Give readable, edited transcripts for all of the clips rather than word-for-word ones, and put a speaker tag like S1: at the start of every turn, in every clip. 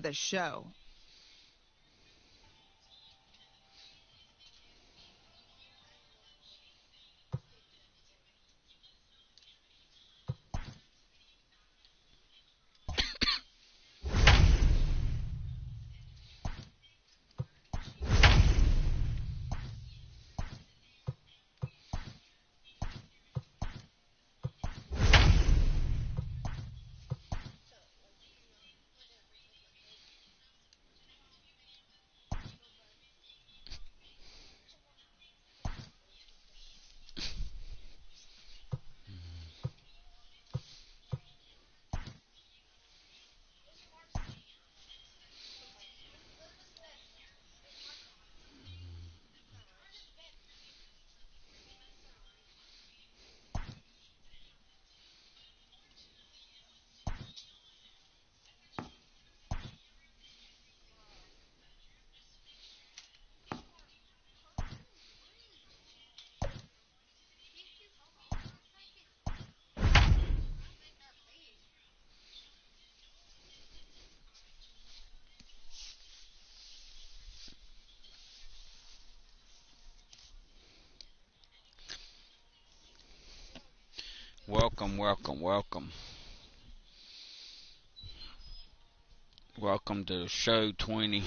S1: the show.
S2: Welcome, welcome, welcome. Welcome to show 20.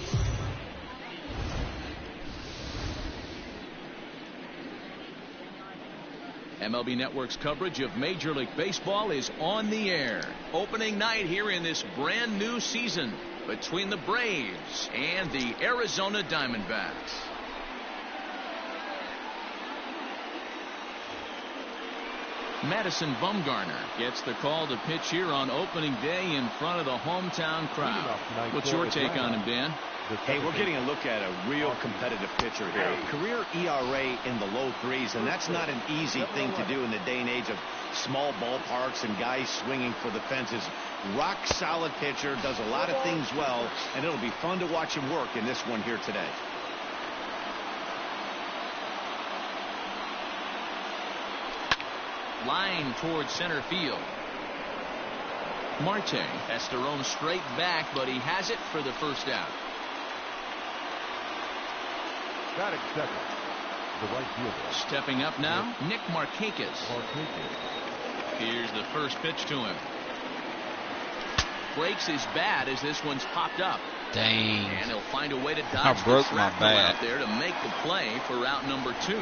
S3: MLB Network's coverage of Major League Baseball is on the air. Opening night here in this brand new season between the Braves and the Arizona Diamondbacks. Madison Bumgarner gets the call to pitch here on opening day in front of the hometown crowd. What's your take on him, Dan?
S4: Hey, we're getting a look at a real competitive pitcher here. Career ERA in the low threes, and that's not an easy thing to do in the day and age of small ballparks and guys swinging for the fences. Rock solid pitcher, does a lot of things well, and it'll be fun to watch him work in this one here today.
S3: Line towards center field. Marte has to roam straight back, but he has it for the first out.
S5: Batting second, the right fielder.
S3: Stepping up now, Nick Markakis. Here's the first pitch to him. Breaks his bat as this one's popped up.
S2: Dang.
S3: And he'll find a way to
S2: I
S3: dodge
S2: broke
S3: the
S2: my
S3: shrapnel
S2: bat.
S3: out there to make the play for out number 2.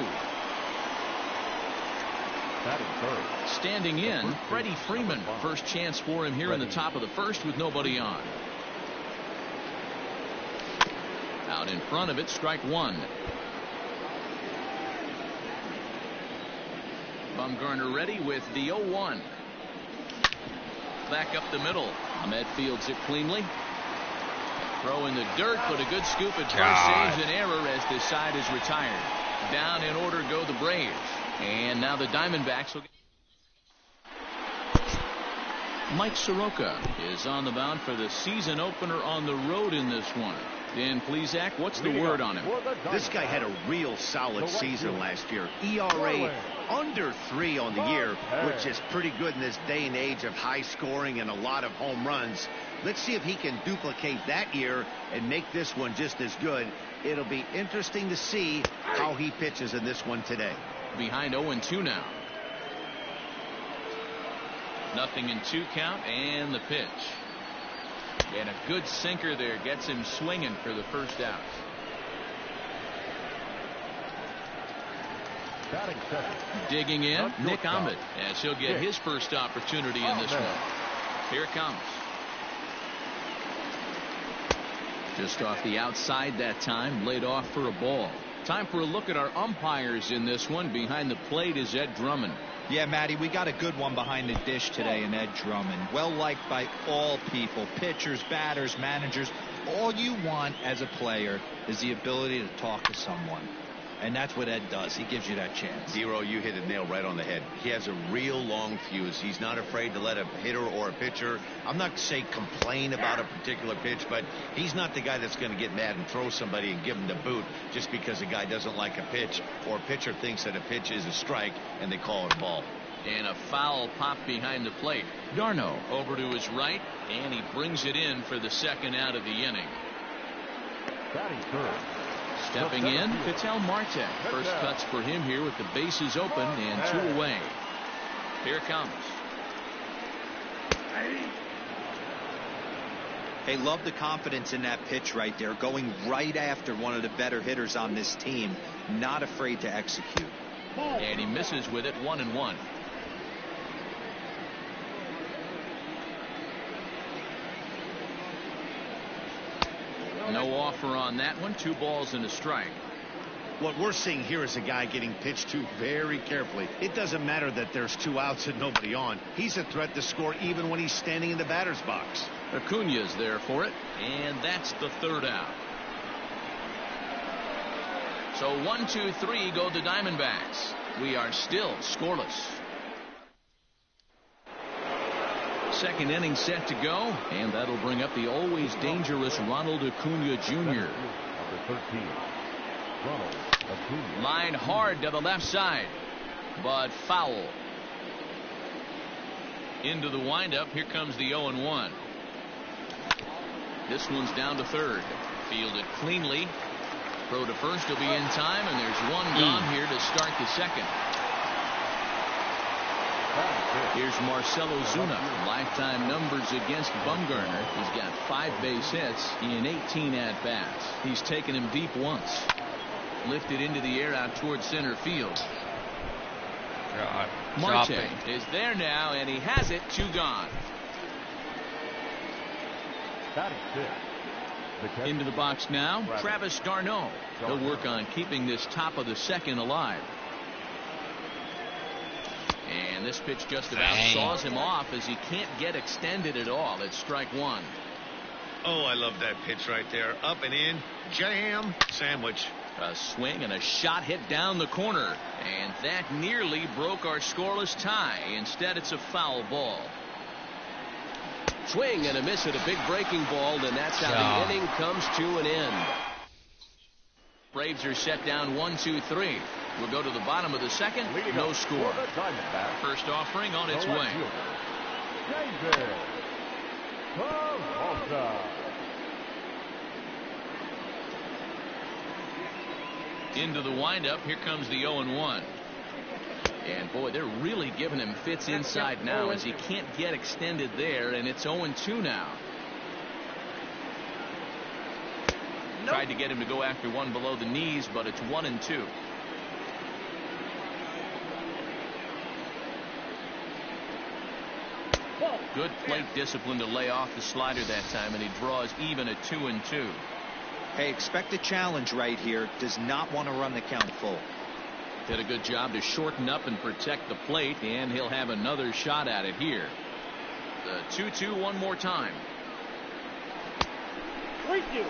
S5: Batting third.
S3: Standing in, Freddie Freeman. First chance for him here in the top of the first with nobody on. Out in front of it, strike one. Bumgarner ready with the 0-1. Back up the middle. Ahmed fields it cleanly. Throw in the dirt, but a good scoop at first saves an error as this side is retired. Down in order go the Braves. And now the Diamondbacks will get... Mike Soroka is on the mound for the season opener on the road in this one. Dan Plesac, what's the word on him?
S4: This guy had a real solid season last year. ERA under 3 on the year, which is pretty good in this day and age of high scoring and a lot of home runs. Let's see if he can duplicate that year and make this one just as good. It'll be interesting to see how he pitches in this one today.
S3: Behind 0-2 now. 0-2 count and the pitch. And a good sinker there gets him swinging for the first out.
S5: Batting second.
S3: Digging in, Nick Ahmed, as he'll get his first opportunity in this one. Here it comes. Just off the outside that time, laid off for a ball. Time for a look at our umpires in this one. Behind the plate is Ed Drummond.
S6: Yeah, Matty, we got a good one behind the dish today in Ed Drummond. Well liked by all people, pitchers, batters, managers. All you want as a player is the ability to talk to someone. And that's what Ed does. He gives you that chance.
S4: Zero, you hit the nail right on the head. He has a real long fuse. He's not afraid to let a hitter or a pitcher, I'm not to say complain about a particular pitch, but he's not the guy that's going to get mad and throw somebody and give him the boot just because a guy doesn't like a pitch or a pitcher thinks that a pitch is a strike and they call it a ball.
S3: And a foul pop behind the plate. Darno over to his right, and he brings it in for the second out of the inning.
S5: Batting third.
S3: Stepping in, Ketel Marte. First cuts for him here with the bases open and 2 away. Here it comes.
S6: Hey, love the confidence in that pitch right there. Going right after one of the better hitters on this team. Not afraid to execute.
S3: And he misses with it, 1-1. No offer on that one. 2 balls and a strike.
S4: What we're seeing here is a guy getting pitched to very carefully. It doesn't matter that there's 2 outs and nobody on. He's a threat to score even when he's standing in the batter's box.
S3: Acuna's there for it, and that's the 3rd out. So 1, 2, 3 go the Diamondbacks. We are still scoreless. Second inning set to go, and that'll bring up the always dangerous Ronald Acuna Jr.
S5: Number 13. Ronald Acuna.
S3: Line hard to the left side, but foul. Into the windup. Here comes the 0-1. This one's down to third. Fielded cleanly. Throw to first will be in time, and there's one gone here to start the second. Here's Marcell Ozuna. Lifetime numbers against Bumgarner. He's got 5 base hits in 18 at-bats. He's taken him deep once. Lifted into the air out towards center field.
S2: God.
S3: Marte is there now, and he has it. 2 gone.
S5: Batting fifth.
S3: Into the box now, Travis d'Arnaud. He'll work on keeping this top of the second alive. And this pitch just about saws him off as he can't get extended at all. It's strike 1.
S4: Oh, I love that pitch right there. Up and in. Jam. Sandwich.
S3: A swing and a shot hit down the corner. And that nearly broke our scoreless tie. Instead, it's a foul ball. Swing and a miss at a big breaking ball, and that's how the inning comes to an end. Braves are set down 1-2-3. We'll go to the bottom of the second. No score. First offering on its way. Into the windup. Here comes the 0-1. And boy, they're really giving him fits inside now as he can't get extended there, and it's 0-2 now. Tried to get him to go after one below the knees, but it's 1-2. Good plate discipline to lay off the slider that time, and he draws even at 2-2.
S6: Hey, expect a challenge right here. Does not want to run the count full.
S3: Did a good job to shorten up and protect the plate, and he'll have another shot at it here. The 2-2 one more time. 3-2.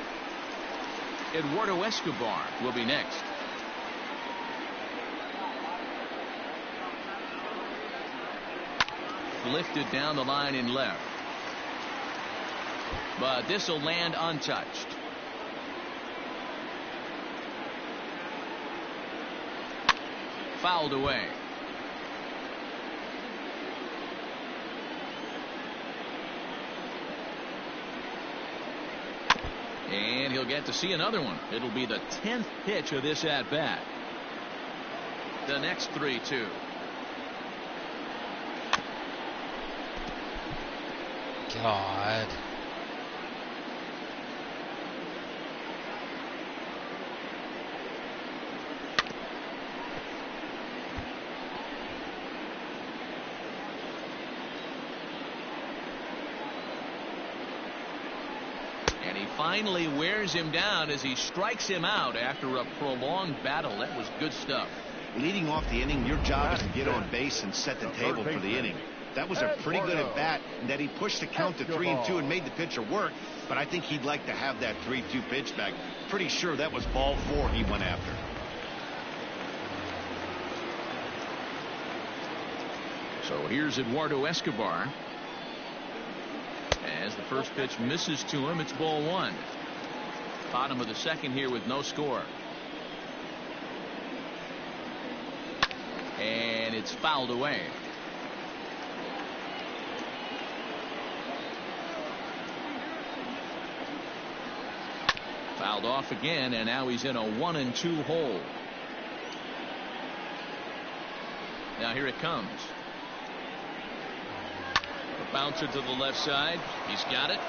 S3: Eduardo Escobar will be next. Lifted down the line in left. But this will land untouched. Fouled away. And he'll get to see another one. It'll be the 10th pitch of this at-bat. The next 3-2.
S2: God.
S3: And he finally wears him down as he strikes him out after a prolonged battle. That was good stuff.
S4: Leading off the inning, your job is to get on base and set the table for the inning. That was a pretty good at bat, and that he pushed the count to 3-2 and made the pitcher work. But I think he'd like to have that 3-2 pitch back. Pretty sure that was ball 4 he went after.
S3: So here's Eduardo Escobar. As the first pitch misses to him, it's ball 1. Bottom of the second here with no score. And it's fouled away. Fouled off again, and now he's in a 1-2 hole. Now here it comes. A bouncer to the left side. He's got it.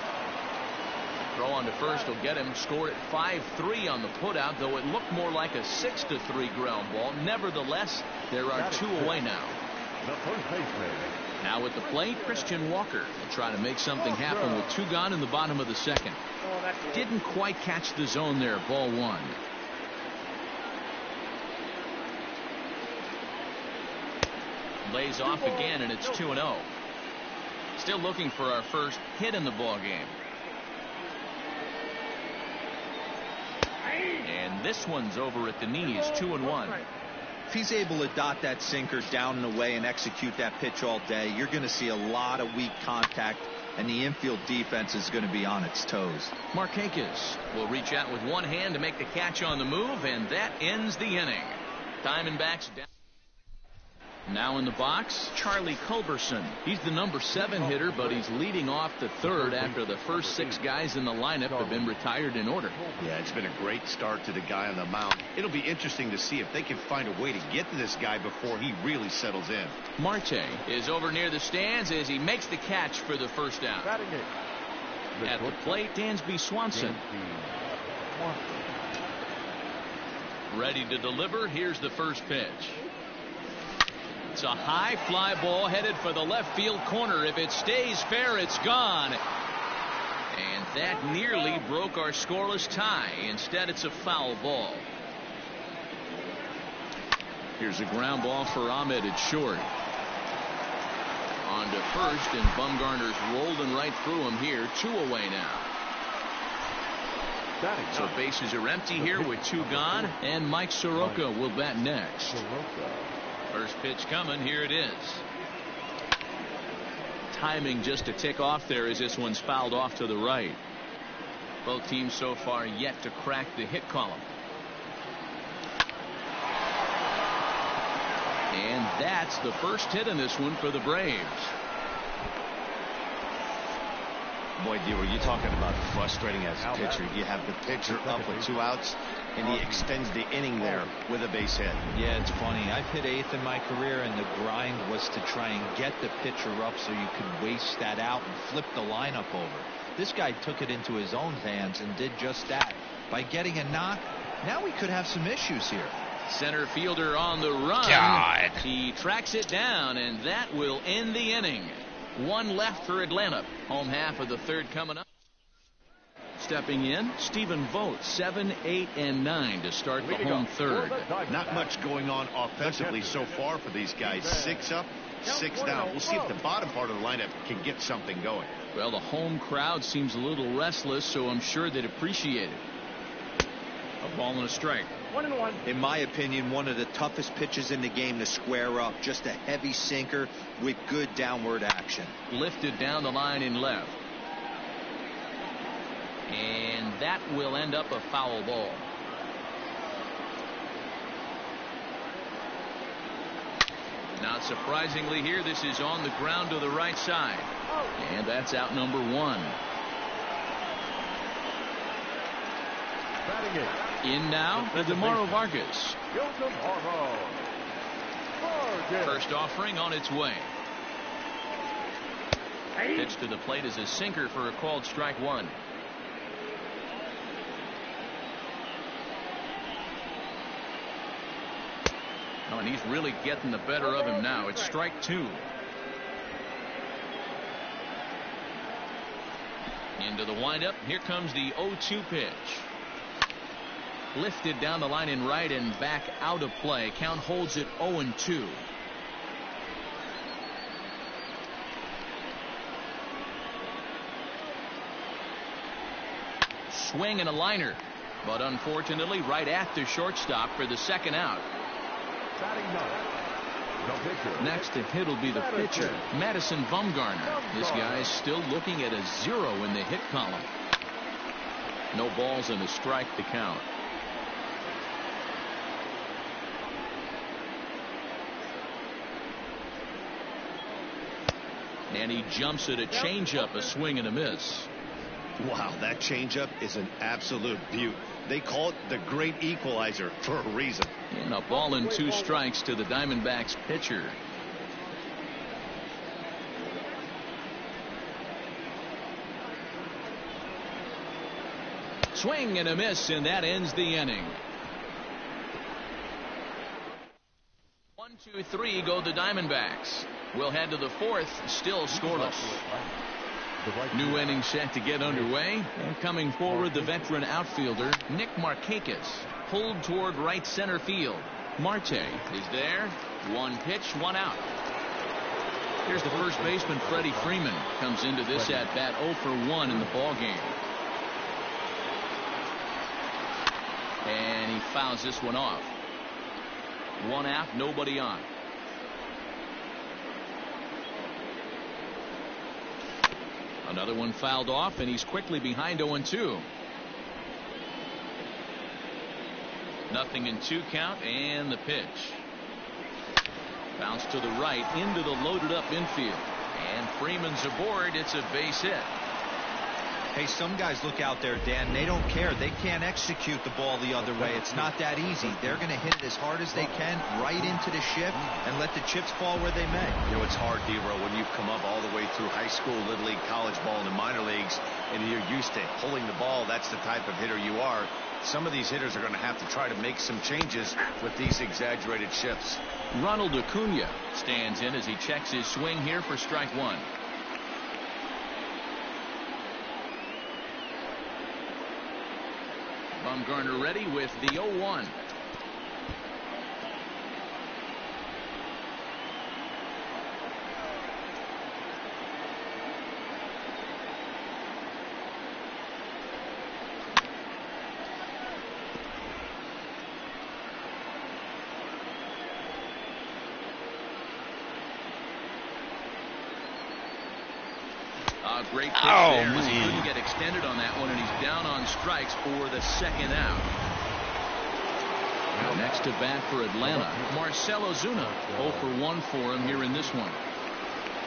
S3: Throw on to first will get him. Scored at 5-3 on the putout, though it looked more like a 6-3 ground ball. Nevertheless, there are 2 away now.
S5: The first baseman.
S3: Now at the plate, Christian Walker will try to make something happen with 2 gone in the bottom of the second. Didn't quite catch the zone there. Ball 1. Lays off again, and it's 2-0. Still looking for our first hit in the ball game. And this one's over at the knees. 2-1.
S6: If he's able to dot that sinker down and away and execute that pitch all day, you're going to see a lot of weak contact, and the infield defense is going to be on its toes.
S3: Markakis will reach out with one hand to make the catch on the move, and that ends the inning. Diamondbacks down. Now in the box, Charlie Culberson. He's the number 7 hitter, but he's leading off the third after the first 6 guys in the lineup have been retired in order.
S4: Yeah, it's been a great start to the guy on the mound. It'll be interesting to see if they can find a way to get to this guy before he really settles in.
S3: Marte is over near the stands as he makes the catch for the first out. At the plate, Dansby Swanson. Ready to deliver. Here's the first pitch. It's a high fly ball headed for the left field corner. If it stays fair, it's gone. And that nearly broke our scoreless tie. Instead, it's a foul ball. Here's a ground ball for Ahmed at short. On to first, and Bumgarner's rolling right through him here. 2 away now. So bases are empty here with 2 gone, and Mike Soroka will bat next. First pitch coming. Here it is. Timing just to tick off there as this one's fouled off to the right. Both teams so far yet to crack the hit column. And that's the first hit in this one for the Braves.
S4: Boy, D, were you talking about frustrating as a pitcher? You have the pitcher up with 2 outs, and he extends the inning there with a base hit.
S6: Yeah, it's funny. I've hit 8th in my career, and the grind was to try and get the pitcher up so you could waste that out and flip the lineup over. This guy took it into his own hands and did just that. By getting a knock, now we could have some issues here.
S3: Center fielder on the run.
S2: God.
S3: He tracks it down, and that will end the inning. 1 left for Atlanta. Home half of the third coming up. Stepping in, Stephen Vogt, 7, 8, and 9 to start the home third.
S4: Not much going on offensively so far for these guys. 6 up, 6 down. We'll see if the bottom part of the lineup can get something going.
S3: Well, the home crowd seems a little restless, so I'm sure they'd appreciate it. A ball and a strike.
S1: 1-1.
S6: In my opinion, one of the toughest pitches in the game to square up. Just a heavy sinker with good downward action.
S3: Lifted down the line in left. And that will end up a foul ball. Not surprisingly here, this is on the ground to the right side. And that's out number 1. In now, DeMauro Vargas. First offering on its way. Pitch to the plate is a sinker for a called strike 1. Oh, and he's really getting the better of him now. It's strike 2. Into the windup. Here comes the 0-2 pitch. Lifted down the line in right and back out of play. Count holds it 0-2. Swing and a liner, but unfortunately right at the shortstop for the second out. Next to hit will be the pitcher, Madison Bumgarner. This guy's still looking at a 0 in the hit column. No balls and a strike to count. And he jumps at a changeup, a swing and a miss.
S4: Wow, that changeup is an absolute beaut. They call it the great equalizer for a reason.
S3: And a ball and 2 strikes to the Diamondbacks pitcher. Swing and a miss, and that ends the inning. 1, 2, 3 go the Diamondbacks. We'll head to the 4th, still scoreless. New inning set to get underway. And coming forward, the veteran outfielder, Nick Markakis, pulled toward right center field. Marte is there. 1 pitch, 1 out. Here's the first baseman, Freddie Freeman. Comes into this at bat 0 for 1 in the ball game. And he fouls this one off. 1 out, nobody on. Another one fouled off, and he's quickly behind 0-2. 0-2 count, and the pitch. Bounce to the right into the loaded up infield. And Freeman's aboard. It's a base hit.
S6: Hey, some guys look out there, Dan. They don't care. They can't execute the ball the other way. It's not that easy. They're going to hit it as hard as they can right into the shift and let the chips fall where they may.
S4: You know, it's hard, D-Row, when you've come up all the way through high school, Little League, college ball, and the minor leagues, and you're used to pulling the ball. That's the type of hitter you are. Some of these hitters are going to have to try to make some changes with these exaggerated shifts.
S3: Ronald Acuna stands in as he checks his swing here for strike 1. Bumgarner ready with the 0-1. Great pitch there.
S2: Man.
S3: He couldn't get extended on that one, and he's down on strikes for the 2nd out. Next to bat for Atlanta, Marcell Ozuna. 0 for 1 for him here in this one.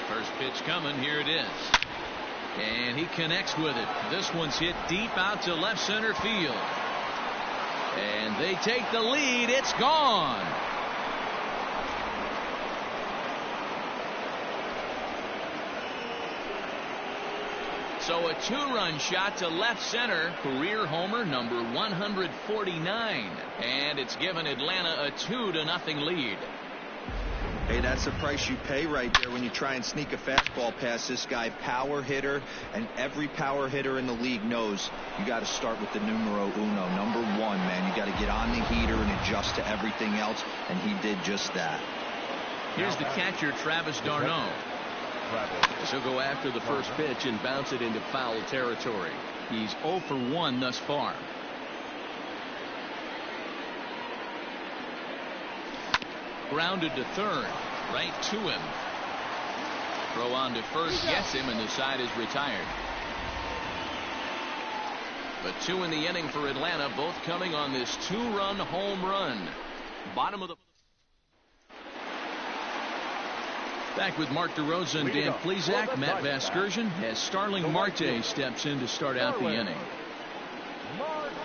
S3: First pitch coming. Here it is. And he connects with it. This one's hit deep out to left center field. And they take the lead. It's gone. So a 2-run shot to left center. Career homer number 149. And it's given Atlanta a 2-0 lead.
S6: Hey, that's the price you pay right there when you try and sneak a fastball past this guy. Power hitter, and every power hitter in the league knows you got to start with the numero uno, number 1, man. You got to get on the heater and adjust to everything else, and he did just that.
S3: Here's the catcher, Travis d'Arnaud. She'll go after the first pitch and bounce it into foul territory. He's 0 for 1 thus far. Grounded to third, right to him. Throw on to first, gets him, and the side is retired. But 2 in the inning for Atlanta, both coming on this 2-run home run. Bottom of the... Back with Mark DeRosa and Dan Plesac. Matt Vasgersian as Starling Marte steps in to start out the inning.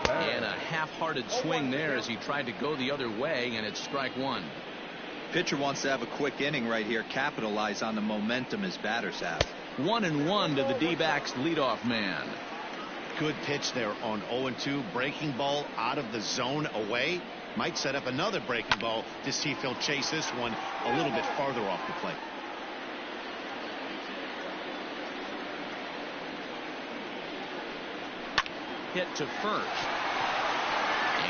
S3: And a half-hearted swing there as he tried to go the other way, and it's strike 1.
S6: Pitcher wants to have a quick inning right here, capitalize on the momentum his batters have.
S3: 1-1 to the D-backs leadoff man.
S4: Good pitch there on 0-2. Breaking ball out of the zone away. Might set up another breaking ball to see if he'll chase this one a little bit farther off the plate.
S3: Hit to first.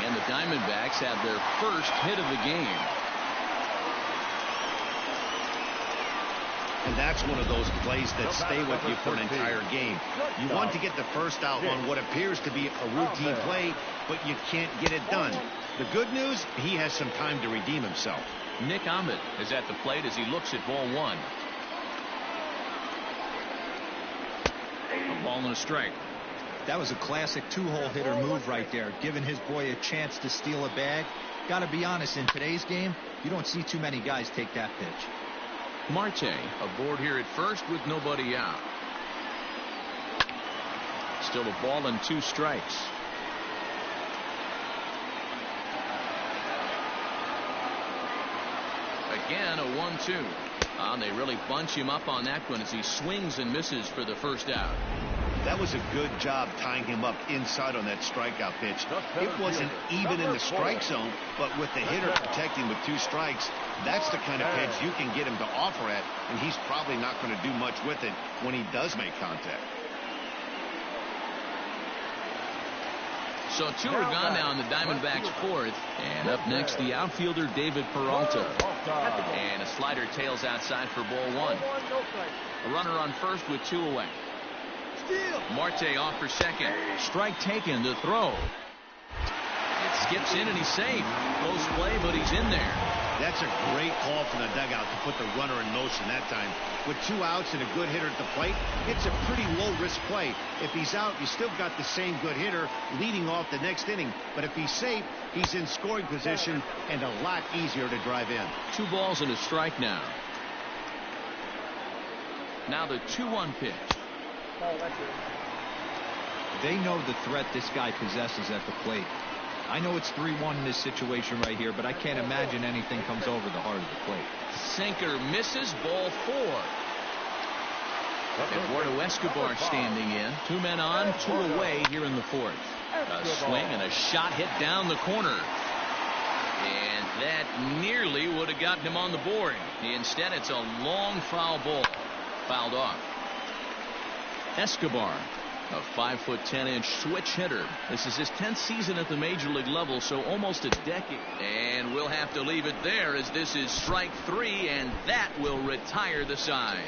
S3: And the Diamondbacks have their first hit of the game.
S4: And that's one of those plays that stay with you for an entire game. You want to get the first out on what appears to be a routine play, but you can't get it done. The good news, he has some time to redeem himself.
S3: Nick Ahmed is at the plate as he looks at ball 1. A ball and a strike.
S6: That was a classic 2-hole hitter move right there, giving his boy a chance to steal a bag. Got to be honest, in today's game, you don't see too many guys take that pitch.
S3: Marte aboard here at first with nobody out. Still a ball and 2 strikes. Again, a 1-2. They really bunch him up on that one as he swings and misses for the first out.
S4: That was a good job tying him up inside on that strikeout pitch. It wasn't even in the strike zone, but with the hitter protecting with 2 strikes, that's the kind of pitch you can get him to offer at, and he's probably not going to do much with it when he does make contact.
S3: So 2 are gone now in the Diamondbacks' 4th. And up next, the outfielder David Peralta. And a slider tails outside for ball 1. A runner on first with 2 away. Marte off for second. Strike taken to throw. It skips in and he's safe. Close play, but he's in there.
S4: That's a great call from the dugout to put the runner in motion that time. With 2 outs and a good hitter at the plate, it's a pretty low-risk play. If he's out, you still got the same good hitter leading off the next inning. But if he's safe, he's in scoring position and a lot easier to drive in.
S3: 2 balls and a strike now. Now the 2-1 pitch.
S6: They know the threat this guy possesses at the plate. I know it's 3-1 in this situation right here, but I can't imagine anything comes over the heart of the plate.
S3: Sinker misses, ball 4. Eduardo Escobar standing in. 2 men on, 2 away here in the 4th. A swing and a shot hit down the corner. And that nearly would have gotten him on the board. Instead, it's a long foul ball. Fouled off. Escobar, a 5'10" switch hitter. This is his 10th season at the major league level, so almost a decade. And we'll have to leave it there as this is strike 3, and that will retire the side.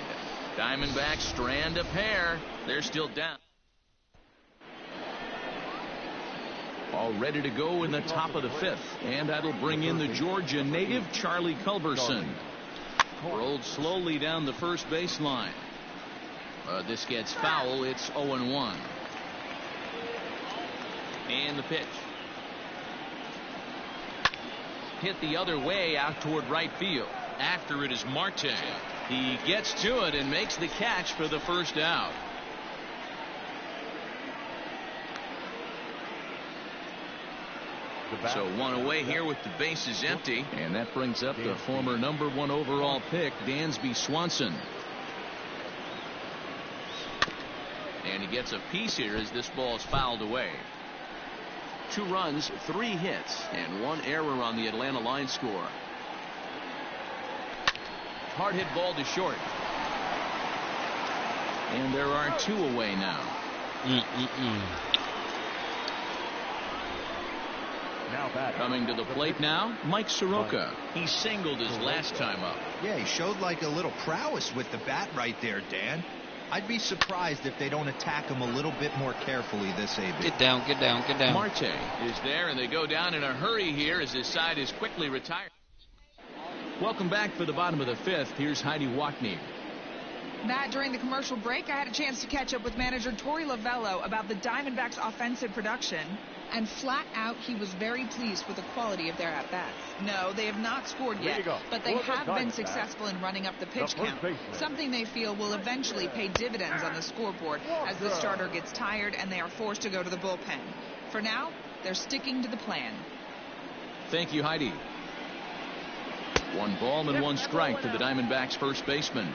S3: Diamondbacks strand a pair. They're still down. All ready to go in the top of the 5th, and that'll bring in the Georgia native Charlie Culberson. Rolled slowly down the first baseline. This gets foul. It's 0-1. And the pitch. Hit the other way out toward right field. After it is Marte. He gets to it and makes the catch for the first out. So 1 away here with the bases empty. And that brings up the former #1 overall pick, Dansby Swanson. And he gets a piece here as this ball is fouled away. 2 runs, 3 hits, and 1 error on the Atlanta line score. Hard hit ball to short. And there are 2 away now. Coming to the plate now, Mike Soroka. He singled his last time up.
S6: Yeah, he showed like a little prowess with the bat right there, Dan. I'd be surprised if they don't attack him a little bit more carefully this AB.
S2: Get down, get down, get down.
S3: Marte is there, and they go down in a hurry here as his side is quickly retired. Welcome back for the bottom of the 5th. Here's Heidi Watney.
S1: Matt, during the commercial break, I had a chance to catch up with manager Torey Lovello about the Diamondbacks' offensive production. And flat out, he was very pleased with the quality of their at-bats. No, they have not scored yet, but they have been successful in running up the pitch count, something they feel will eventually pay dividends on the scoreboard as the starter gets tired and they are forced to go to the bullpen. For now, they're sticking to the plan.
S3: Thank you, Heidi. 1 ball and 1 strike to the Diamondbacks' first baseman.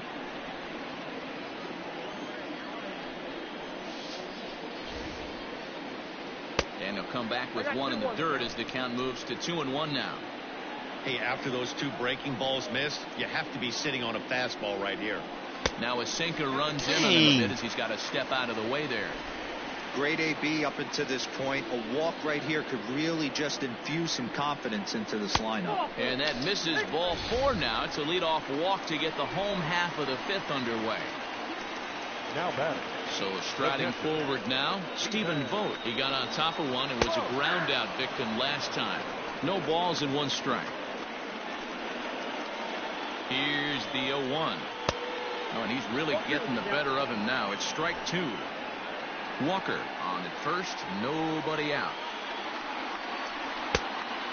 S3: And he'll come back with 1 in the dirt as the count moves to 2-1 now.
S4: Hey, after those 2 breaking balls missed, you have to be sitting on a fastball right here.
S3: Now a sinker runs in on him a bit as he's got to step out of the way there.
S6: Great AB up until this point. A walk right here could really just infuse some confidence into this lineup.
S3: And that misses, ball 4 now. It's a leadoff walk to get the home half of the 5th underway.
S5: Now batting.
S3: So striding forward now, Stephen Vogt. He got on top of one and was a ground out victim last time. No balls and 1 strike. Here's the 0-1. Oh, and he's really getting the better of him now. It's strike 2. Walker on at first, nobody out.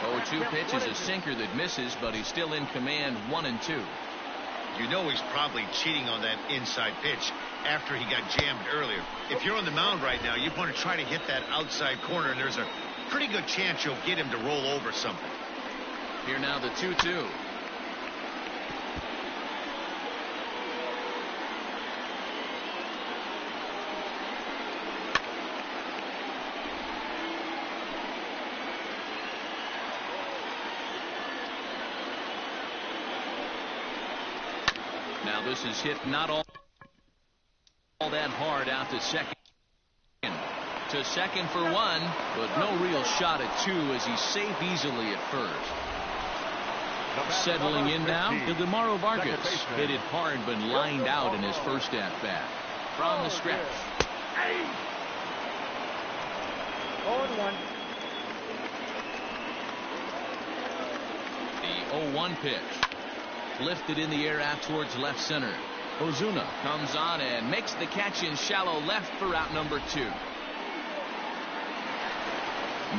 S3: 0-2 pitch is a sinker that misses, but he's still in command, 1-2.
S4: You know he's probably cheating on that inside pitch after he got jammed earlier. If you're on the mound right now, you want to try to hit that outside corner, and there's a pretty good chance you'll get him to roll over something.
S3: Here now the 2-2. Now this is hit not all that hard out to second. To second for one, but no real shot at two as he's safe easily at first. Settling in now, Ildemaro Vargas hit it hard but lined out in his first at-bat. From the stretch.
S5: 0-1.
S3: The 0-1 pitch. Lifted in the air out towards left center. Ozuna comes on and makes the catch in shallow left for out number 2.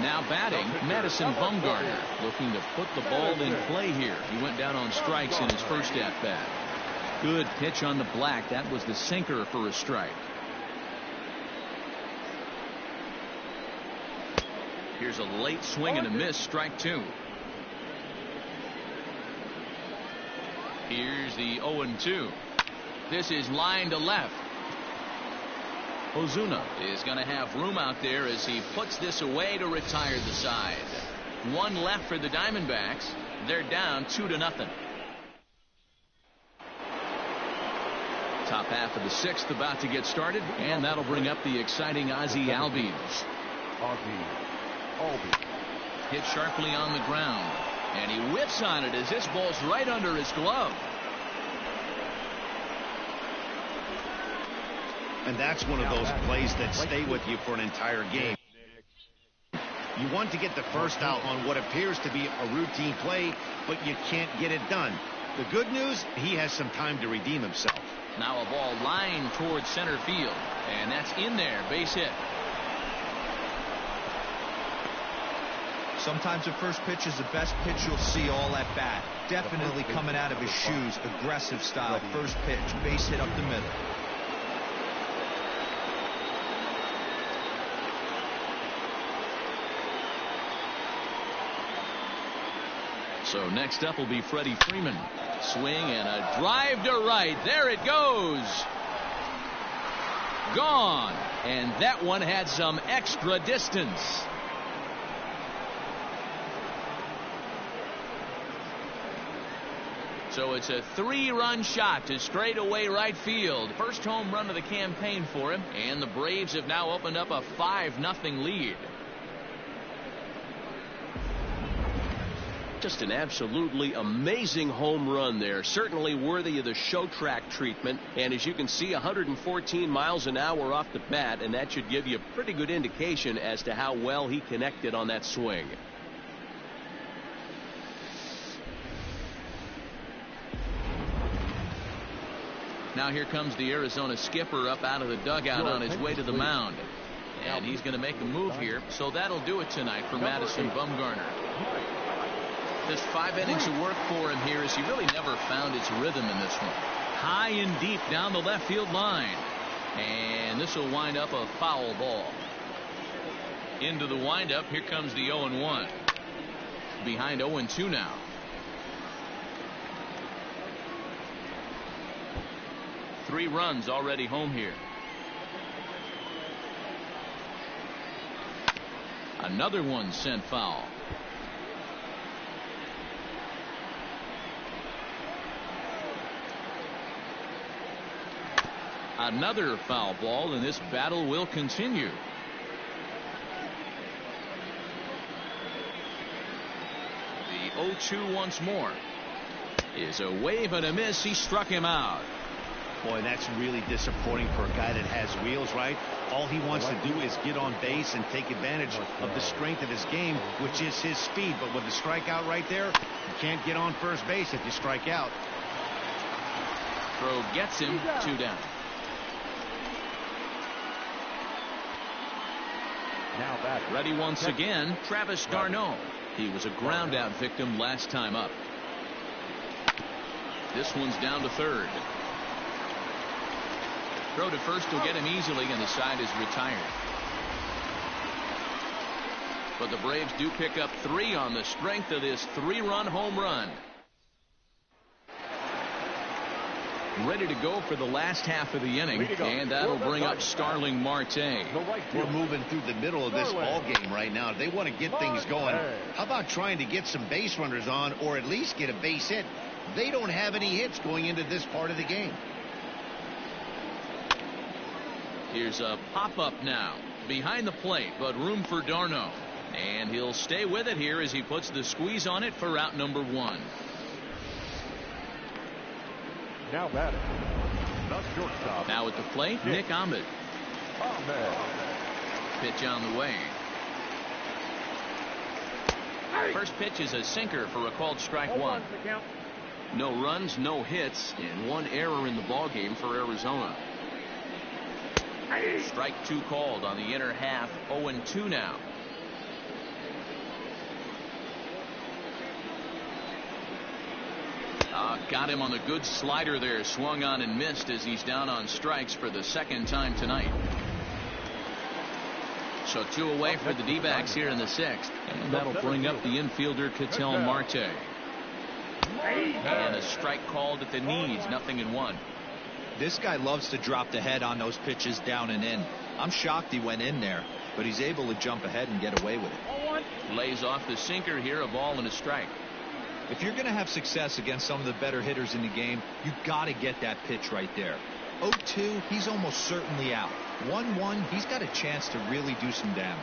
S3: Now batting, Madison Bumgarner, looking to put the ball in play here. He went down on strikes in his first at-bat. Good pitch on the black. That was the sinker for a strike. Here's a late swing and a miss, strike 2. Here's the 0-2. This is line to left. Ozuna is going to have room out there as he puts this away to retire the side. One left for the Diamondbacks. They're down 2-0. Top half of the 6th about to get started, and that'll bring up the exciting Ozzie Albies. Hit sharply on the ground, and he whips on it as this ball's right under his glove.
S4: And that's one of those plays that stay with you for an entire game. You want to get the first out on what appears to be a routine play, but you can't get it done. The good news, he has some time to redeem himself.
S3: Now a ball lined towards center field, and that's in there, base hit.
S6: Sometimes the first pitch is the best pitch you'll see all at bat. Definitely coming out of his shoes. Aggressive style. First pitch. Base hit up the middle.
S3: So next up will be Freddie Freeman. Swing and a drive to right. There it goes. Gone. And that one had some extra distance. So it's a 3-run shot to straightaway right field. First home run of the campaign for him. And the Braves have now opened up a 5-0 lead.
S7: Just an absolutely amazing home run there. Certainly worthy of the show track treatment. And as you can see, 114 miles an hour off the bat, and that should give you a pretty good indication as to how well he connected on that swing.
S3: Now here comes the Arizona skipper up out of the dugout on his way to the mound. And he's going to make a move here. So that'll do it tonight for Madison Bumgarner. Just 5 innings of work for him here as he really never found his rhythm in this one. High and deep down the left field line. And this will wind up a foul ball. Into the windup, here comes the 0-1. Behind 0-2 now. Three runs already home here. Another one sent foul. Another foul ball, and this battle will continue. The 0-2 once more is a wave and a miss. He struck him out.
S4: Boy, that's really disappointing for a guy that has wheels, right? All he wants to do is get on base and take advantage of the strength of his game, which is his speed. But with the strikeout right there, you can't get on first base if you strike out.
S3: Throw gets him, 2 down.
S5: Now back.
S3: Ready once again, Travis d'Arnaud. He was a ground out victim last time up. This one's down to third. Throw to first will get him easily, and the side is retired. But the Braves do pick up 3 on the strength of this 3-run home run. Ready to go for the last half of the inning, and that'll bring up Starling Marte.
S4: We're moving through the middle of this ball game right now. They want to get things going. How about trying to get some base runners on, or at least get a base hit? They don't have any hits going into this part of the game.
S3: Here's a pop-up now behind the plate, but room for d'Arnaud. And he'll stay with it here as he puts the squeeze on it for out number 1.
S5: Now batting, the shortstop.
S3: Now at the plate, Nick Ahmed. Pitch on the way. First pitch is a sinker for a called strike 1. No runs, no hits, and 1 error in the ballgame for Arizona. Strike 2 called on the inner half. 0-2 now. Got him on the good slider there. Swung on and missed as he's down on strikes for the 2nd time tonight. So 2 away for the D-backs here in the 6th. And that'll bring up the infielder Ketel Marte. And a strike called at the knees. 0-1.
S6: This guy loves to drop the head on those pitches down and in. I'm shocked he went in there, but he's able to jump ahead and get away with it.
S3: Lays off the sinker here. A ball and a strike.
S6: If you're going to have success against some of the better hitters in the game, you got to get that pitch right there. 0-2, he's almost certainly out. 1-1, he's got a chance to really do some damage.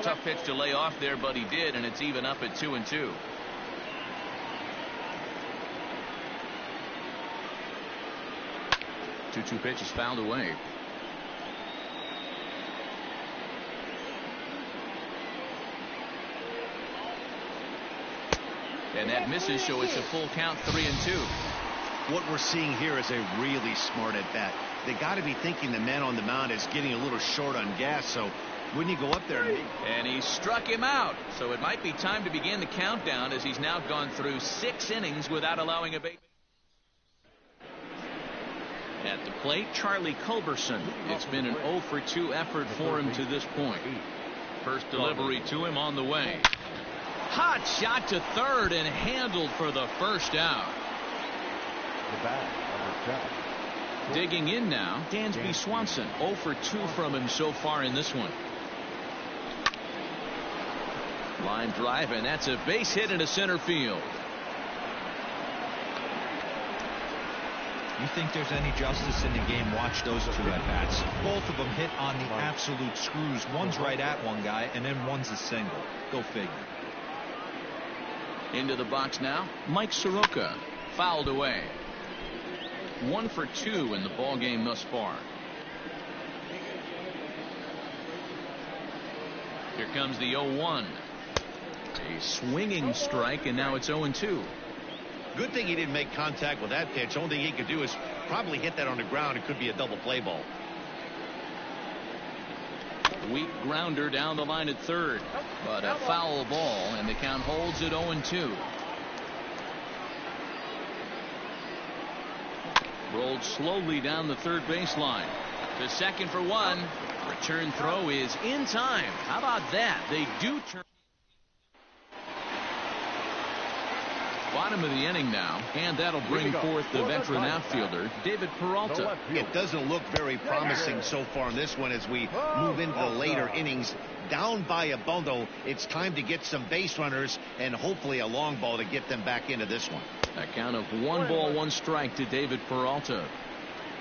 S3: Tough pitch to lay off there, but he did, and it's even up at 2-2. Two pitch is fouled away. And that misses, so it's a full count, 3-2.
S4: What we're seeing here is a really smart at bat. They got to be thinking the man on the mound is getting a little short on gas, so when you go up there
S3: and he struck him out, so it might be time to begin the countdown as he's now gone through 6 innings without allowing a base. At the plate, Charlie Culberson. It's been an 0-for-2 effort for him to this point. First delivery to him on the way. Hot shot to third and handled for the first out. Digging in now, Dansby Swanson. 0-for-2 from him so far in this one. Line drive, and that's a base hit into center field.
S6: You think there's any justice in the game? Watch those 2 at-bats. Both of them hit on the absolute screws. One's right at one guy, and then one's a single. Go figure.
S3: Into the box now, Mike Soroka. Fouled away. 1-for-2 in the ball game thus far. Here comes the 0-1. A swinging strike, and now it's 0-2.
S4: Good thing he didn't make contact with that pitch. Only thing he could do is probably hit that on the ground. It could be a double play ball.
S3: Weak grounder down the line at third, but a foul ball, and the count holds at 0-2. Rolled slowly down the third baseline. To second for 1. Return throw is in time. How about that? They do turn. Bottom of the inning now, and that'll bring forth the veteran outfielder, David Peralta.
S4: It doesn't look very promising so far in this one as we move into the later innings. Down by a bundle, it's time to get some base runners and hopefully a long ball to get them back into this one.
S3: A count of 1 ball, 1 strike to David Peralta.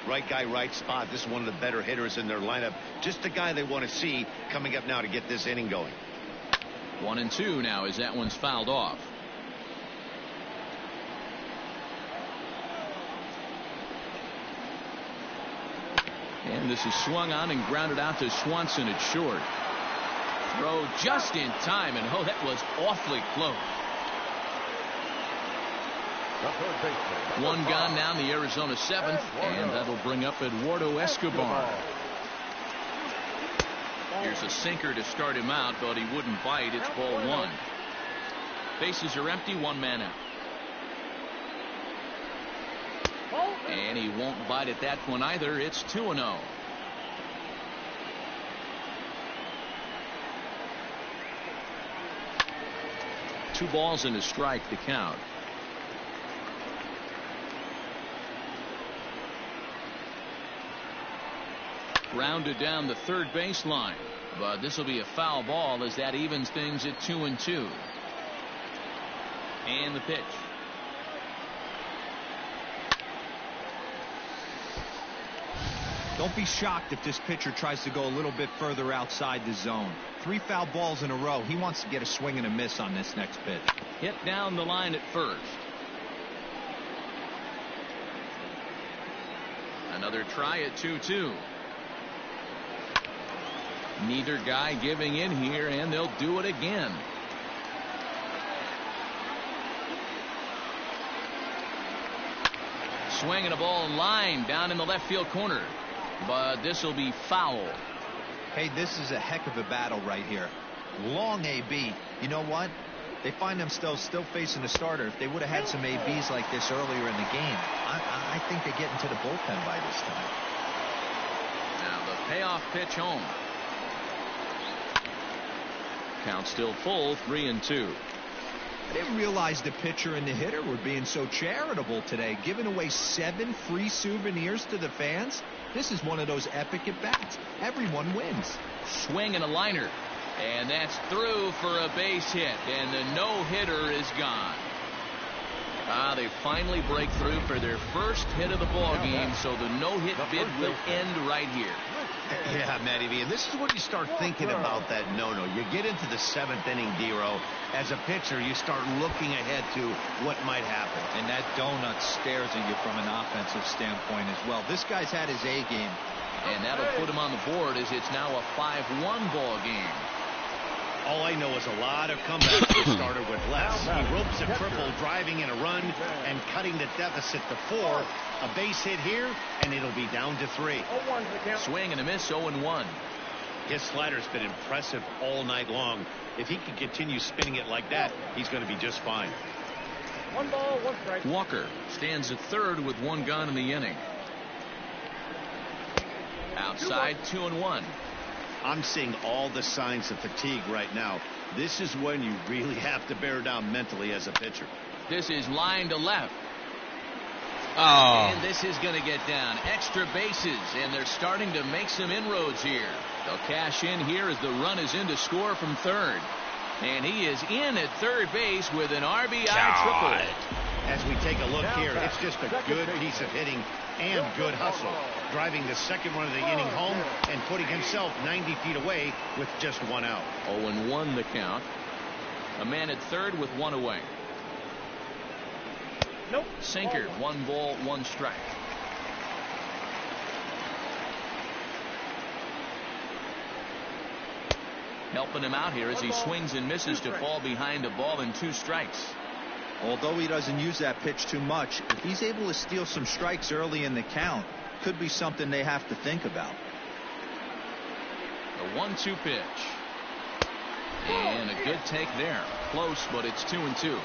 S4: Right guy, right spot. This is one of the better hitters in their lineup. Just the guy they want to see coming up now to get this inning going.
S3: 1-2 now as that one's fouled off. And this is swung on and grounded out to Swanson at short. Throw just in time, and oh, that was awfully close. One gone now in the Arizona 7th, and that'll bring up Eduardo Escobar. Here's a sinker to start him out, but he wouldn't bite. It's ball 1. Bases are empty, one man out. And he won't bite at that one either. It's 2-0. Two balls and a strike to count. Rounded down the third baseline, but this will be a foul ball as that evens things at 2-2. And the pitch.
S6: Don't be shocked if this pitcher tries to go a little bit further outside the zone. 3 foul balls in a row. He wants to get a swing and a miss on this next pitch.
S3: Hit down the line at first. Another try at 2-2. Neither guy giving in here, and they'll do it again. Swinging a ball line down in the left field corner, but this will be foul.
S6: Hey, this is a heck of a battle right here. Long AB. You know what? They find themselves still facing a starter. If they would have had some ABs like this earlier in the game, I think they get into the bullpen by this time.
S3: Now the payoff pitch home. Count still full, 3-2.
S6: I didn't realize the pitcher and the hitter were being so charitable today, giving away 7 free souvenirs to the fans. This is one of those epic at-bats. Everyone wins.
S3: Swing and a liner. And that's through for a base hit. And the no-hitter is gone. They finally break through for their first hit of the ball game, so the no-hit bid will end right here.
S4: Yeah, Matty V, and this is when you start thinking about that no-no. You get into the 7th inning, D-Row. As a pitcher, you start looking ahead to what might happen.
S6: And that donut stares at you from an offensive standpoint as well. This guy's had his A game.
S3: And that'll put him on the board as it's now a 5-1 ball game.
S4: All I know is a lot of comebacks for starter with less. He ropes a triple, driving in a run, and cutting the deficit to 4. A base hit here, and it'll be down to 3.
S3: Swing and a miss, 0-1.
S4: His slider's been impressive all night long. If he can continue spinning it like that, he's going to be just fine.
S5: 1 ball, 1 strike.
S3: Walker stands at third with 1 gone in the inning. Outside, 2-1.
S4: I'm seeing all the signs of fatigue right now. This is when you really have to bear down mentally as a pitcher.
S3: This is line to left.
S2: Oh.
S3: And this is going to get down. Extra bases, and they're starting to make some inroads here. They'll cash in here as the run is in to score from third. And he is in at third base with an RBI triple.
S4: As we take a look here, it's just a good piece of hitting and good hustle. Driving the second run of the inning home and putting himself 90 feet away with just 1 out.
S3: 0-1 the count. A man at third with 1 away.
S5: Nope.
S3: Sinker, 1 ball, 1 strike. Helping him out here as he swings and misses to fall behind a ball and 2 strikes.
S6: Although he doesn't use that pitch too much, if he's able to steal some strikes early in the count, could be something they have to think about.
S3: The 1-2 pitch. And a good take there. Close, but it's 2-2.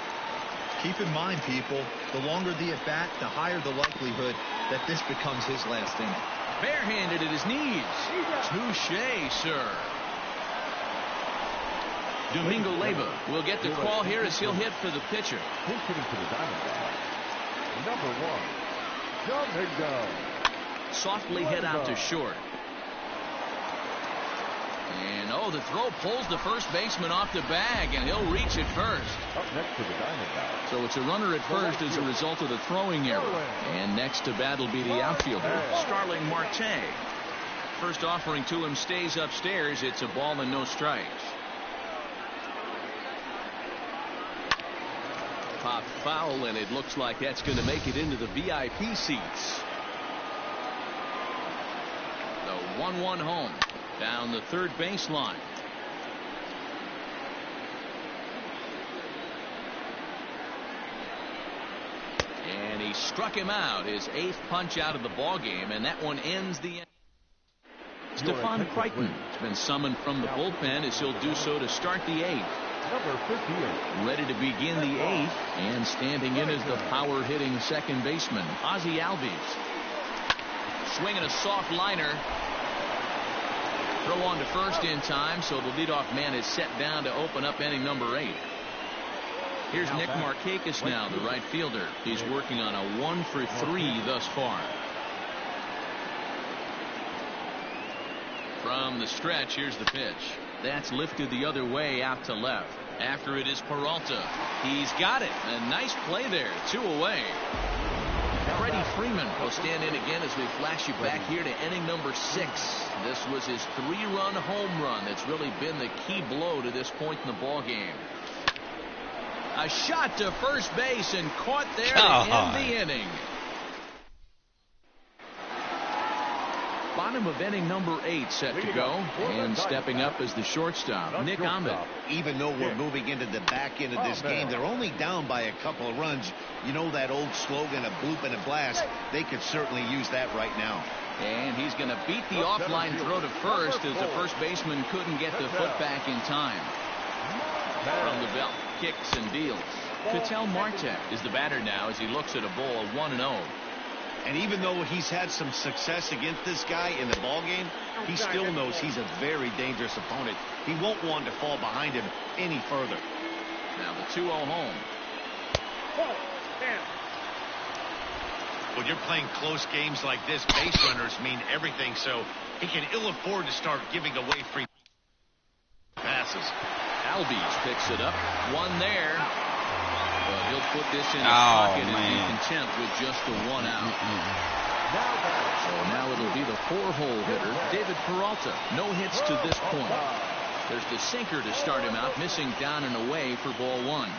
S6: Keep in mind, people, the longer the at-bat, the higher the likelihood that this becomes his last inning.
S3: Barehanded at his knees. Touche, sir. Domingo Leyva will get the call here as he'll hit for the pitcher.
S5: He's hitting for the Diamondbacks. Number 1, Domingo.
S3: Softly hit out to short. And the throw pulls the first baseman off the bag, and he'll reach it first.
S5: Up next to the Diamondbacks.
S3: So it's a runner at first as a result of the throwing error. And next to bat will be the outfielder, Starling Marte. First offering to him stays upstairs. It's a ball and no strikes. Pop foul, and it looks like that's going to make it into the VIP seats. The 1-1 home down the third baseline. And he struck him out, his 8th punch out of the ball game, and that one ends the end. Stephon Crichton has been summoned from the bullpen as he'll do so to start the 8th.
S5: Number 58.
S3: Ready to begin the 8th, and standing in is the power-hitting second baseman, Ozzie Albies. Swinging a soft liner. Throw on to first in time, so the leadoff man is set down to open up inning number 8. Here's Nick Markakis now, the right fielder. He's working on a 1-for-3 thus far. From the stretch, here's the pitch. That's lifted the other way out to left. After it is Peralta. He's got it. A nice play there. 2 away. Freddie Freeman will stand in again as we flash you back here to inning number 6. This was his 3-run home run that's really been the key blow to this point in the ball game. A shot to first base and caught there to end the inning. Bottom of inning number 8 set to go, and stepping up as the shortstop, Nick Ahmed.
S4: Even though we're moving into the back end of this game, they're only down by a couple of runs. You know that old slogan, a bloop and a blast? They could certainly use that right now.
S3: And he's going to beat the offline throw to first as the first baseman couldn't get the foot back in time. From the belt, kicks and deals. Ketel Marte is the batter now as he looks at a ball 1-0.
S4: And even though he's had some success against this guy in the ballgame, he still knows he's a very dangerous opponent. He won't want to fall behind him any further.
S3: Now the 2-0 home.
S4: When you're playing close games like this, base runners mean everything, so he can ill afford to start giving away free passes.
S3: Albies picks it up. One there. But he'll put this in his pocket and be content with just a 1 out. So now it'll be the 4-hole hitter, David Peralta. No hits to this point. There's the sinker to start him out, missing down and away for ball 1.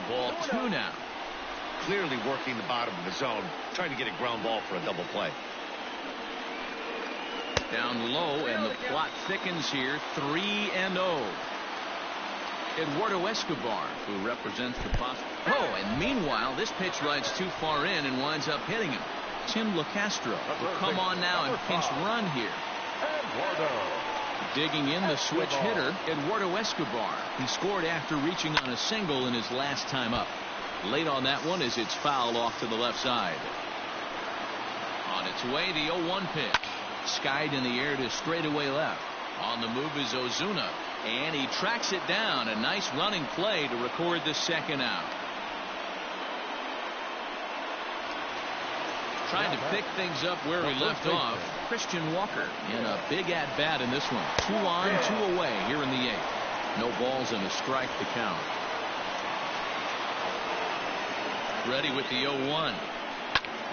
S3: Ball 2 now.
S4: Clearly working the bottom of the zone, trying to get a ground ball for a double play.
S3: Down low, and the plot thickens here. 3-0. Eduardo Escobar, who represents the possible. Oh, and meanwhile, this pitch rides too far in and winds up hitting him. Tim LaCastro will come on now and pinch run here. Digging in the switch hitter, Eduardo Escobar. He scored after reaching on a single in his last time up. Late on that one as it's fouled off to the left side. On its way, the 0-1 pitch. Skied in the air to straightaway left. On the move is Ozuna, and he tracks it down. A nice running play to record the second out. Trying to pick things up where he left off, Christian Walker in a big at-bat in this one. 2 on, 2 away here in the 8th. No balls and a strike to count. Ready with the 0-1.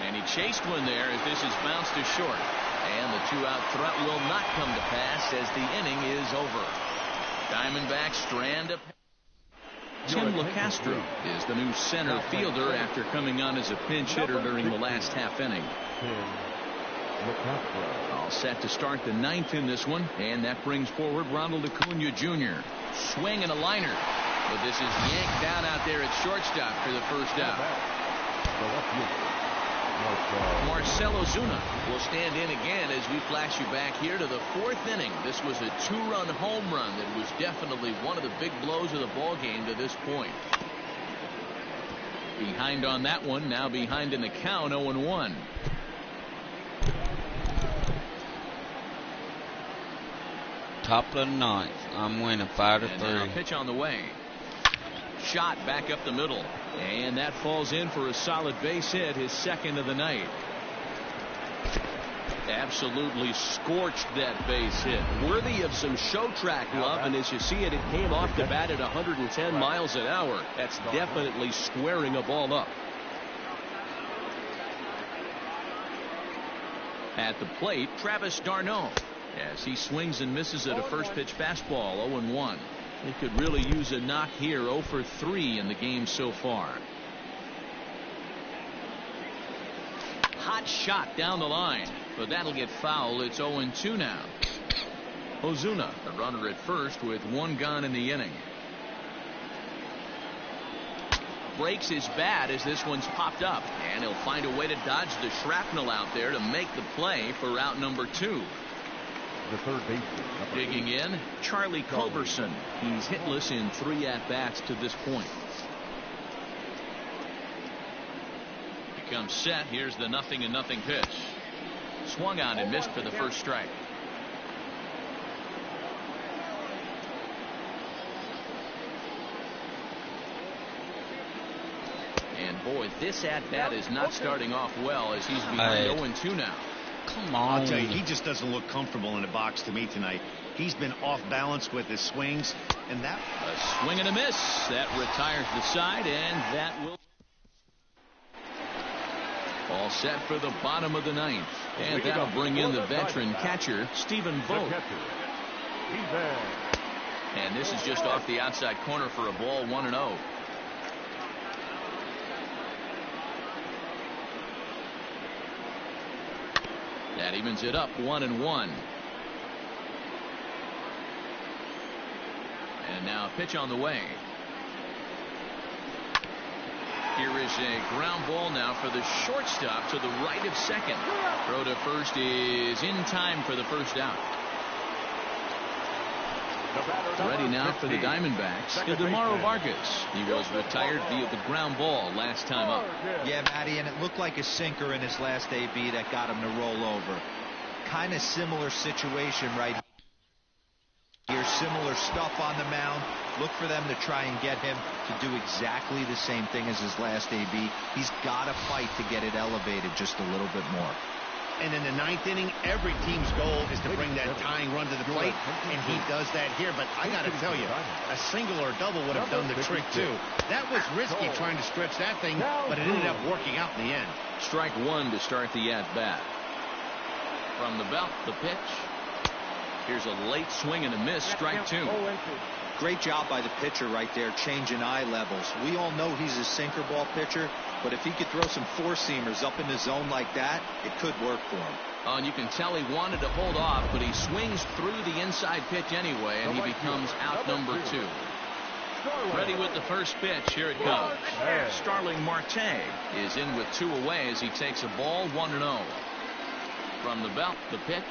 S3: And he chased one there as this is bounced to short. And the 2-out threat will not come to pass as the inning is over. Diamondbacks strand up. Tim LaCastro is the new center fielder after coming on as a pinch hitter during the last half inning. All set to start the 9th in this one, and that brings forward Ronald Acuna Jr. Swing and a liner, but this is yanked down out there at shortstop for the first out. Marcell Ozuna will stand in again as we flash you back here to the 4th inning. This was a 2-run home run that was definitely one of the big blows of the ball game to this point. Behind on that one, now behind in the count, 0-1.
S2: Top of the 9th. I'm winning 5-3.
S3: Pitch on the way. Shot back up the middle. And that falls in for a solid base hit, his second of the night. Absolutely scorched that base hit. Worthy of some show track love, and as you see it, it came off the bat at 110 miles an hour. That's definitely squaring a ball up. At the plate, Travis d'Arnaud, as he swings and misses at a first pitch fastball, 0-1. He could really use a knock here, 0 for 3 in the game so far. Hot shot down the line, but that'll get foul. It's 0-2 now. Ozuna, the runner at first with 1 gone in the inning. Breaks his bat as this one's popped up, and he'll find a way to dodge the shrapnel out there to make the play for out number 2.
S5: the third baseman.
S3: Digging in, Charlie Culberson. He's hitless in 3 at-bats to this point. Becomes set. Here's the 0-0 pitch. Swung on and missed for the first strike. And boy, this at-bat is not starting off well as he's behind 0-2 now.
S2: Come on.
S4: I'll tell you, he just doesn't look comfortable in the box to me tonight. He's been off balance with his swings, and that...
S3: A swing and a miss. That retires the side, and that will... All set for the bottom of the 9th. And that'll bring in the veteran catcher, Stephen Vogt. And this is just off the outside corner for a ball, 1-0. That evens it up, 1-1. And now a pitch on the way. Here is a ground ball now for the shortstop to the right of second. Throw to first is in time for the first out. Ready now for the Diamondbacks, Ildemaro Vargas. He was retired via the ground ball last time up.
S6: Yeah, Matty, and it looked like a sinker in his last AB that got him to roll over. Kind of similar situation right here. Similar stuff on the mound. Look for them to try and get him to do exactly the same thing as his last AB. He's got to fight to get it elevated just a little bit more.
S4: And in the 9th inning, every team's goal is to bring that tying run to the plate, and he does that here. But I got to tell you, a single or a double would have done the trick, too. That was risky trying to stretch that thing, but it ended up working out in the end.
S3: Strike 1 to start the at-bat. From the belt, the pitch. Here's a late swing and a miss, strike 2.
S6: Great job by the pitcher right there, changing eye levels. We all know he's a sinker ball pitcher, but if he could throw some four-seamers up in the zone like that, it could work for him.
S3: And you can tell he wanted to hold off, but he swings through the inside pitch anyway, and he becomes out number 2. Ready with the first pitch. Here it comes. Starling Marte is in with 2 away as he takes a ball, 1-0. From the belt, the pitch.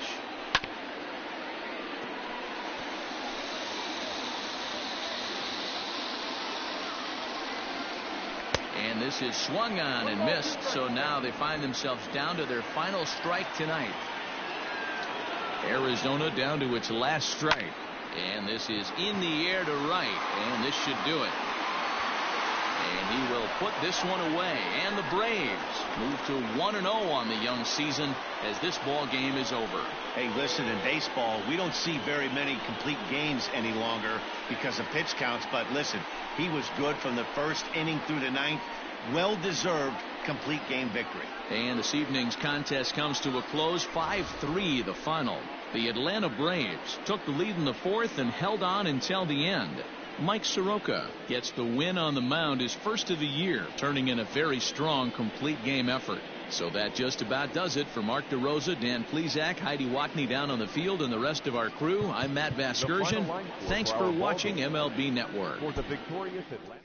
S3: And this is swung on and missed, so now they find themselves down to their final strike tonight. Arizona down to its last strike. And this is in the air to right, and this should do it. And he will put this one away, and the Braves move to 1-0 on the young season as this ball game is over.
S4: Hey, listen, in baseball, we don't see very many complete games any longer because of pitch counts, but listen, he was good from the first inning through the 9th. Well-deserved complete game victory.
S3: And this evening's contest comes to a close, 5-3 the final. The Atlanta Braves took the lead in the 4th and held on until the end. Mike Soroka gets the win on the mound, his first of the year, turning in a very strong complete game effort. So that just about does it. For Mark DeRosa, Dan Plesac, Heidi Watney down on the field, and the rest of our crew, I'm Matt Vasgersian. Thanks for watching MLB Network.
S5: For the victorious Atlanta.